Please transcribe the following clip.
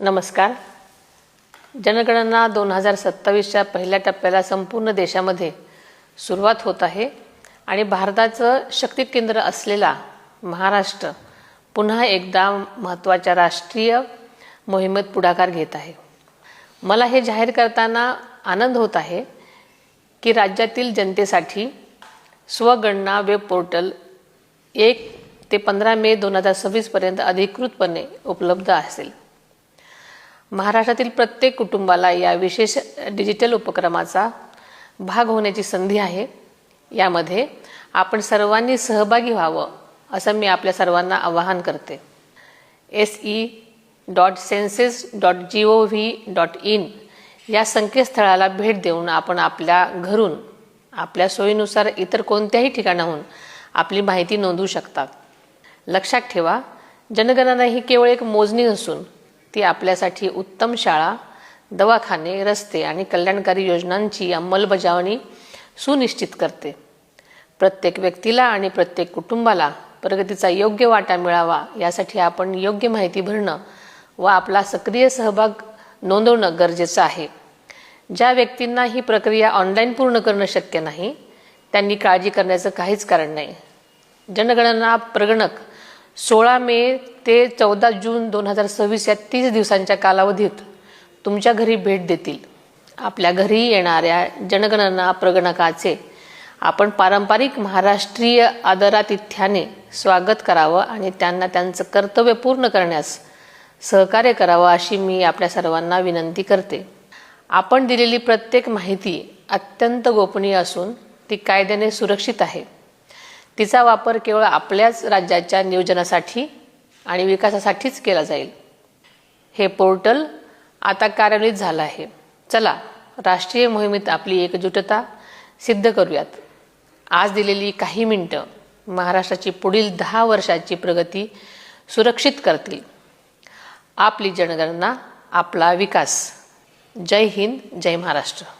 नमस्कार. जनगणना 2027च्या पहिल्या टप्प्याला संपूर्ण देशामध्ये सुरुवात होत आहे आणि भारताचं शक्ती केंद्र असलेला महाराष्ट्र पुन्हा एकदा महत्त्वाच्या राष्ट्रीय मोहिमेत पुढाकार घेत आहे. मला हे जाहीर करताना आनंद होत आहे की राज्यातील जनतेसाठी स्वगणना वेब पोर्टल 1 ते 15 मे 2026 पर्यंत अधिकृतपणे उपलब्ध असेल. महाराष्ट्रातील प्रत्येक कुटुंबाला या विशेष डिजिटल उपक्रमाचा भाग होण्याची संधी आहे. यामध्ये आपण सर्वांनी सहभागी व्हावं असं मी आपल्या सर्वांना आवाहन करते. se.census.gov.in या संकेतस्थळाला भेट देऊन आपण आपल्या घरून आपल्या सोयीनुसार इतर कोणत्याही ठिकाणाहून आपली माहिती नोंदवू शकता. लक्षात ठेवा, जनगणना ही केवळ एक मोजणी नसून ती आपल्यासाठी उत्तम शाळा, दवाखाने, रस्ते आणि कल्याणकारी योजनांची अंमलबजावणी सुनिश्चित करते. प्रत्येक व्यक्तीला आणि प्रत्येक कुटुंबाला प्रगतीचा योग्य वाटा मिळावा यासाठी आपण योग्य माहिती भरणं व आपला सक्रिय सहभाग नोंदवणं गरजेचं आहे. ज्या व्यक्तींना ही प्रक्रिया ऑनलाईन पूर्ण करणं शक्य नाही त्यांनी काळजी करण्याचं काहीच कारण नाही. जनगणना प्रगणक 16 मे ते 14 जून 2026 या 30 दिवसांच्या कालावधीत तुमच्या घरी भेट देतील. आपल्या घरी येणाऱ्या जनगणना प्रगणकाचे आपण पारंपरिक महाराष्ट्रीय आदरातिथ्याने स्वागत करावं आणि त्यांना त्यांचं कर्तव्य पूर्ण करण्यास सहकार्य करावं अशी मी आपल्या सर्वांना विनंती करते. आपण दिलेली प्रत्येक माहिती अत्यंत गोपनीय असून ती कायद्याने सुरक्षित आहे. तिचा वापर केवळ आपल्याच राज्याच्या नियोजनासाठी आणि विकासासाठीच केला जाईल. हे पोर्टल आता कार्यान्वित झालं आहे. चला, राष्ट्रीय मोहिमेत आपली एकजुटता सिद्ध करूयात. आज दिलेली काही मिनिटं महाराष्ट्राची पुढील 10 वर्षाची प्रगती सुरक्षित करतील. आपली जनगणना, आपला विकास. जय हिंद, जय महाराष्ट्र.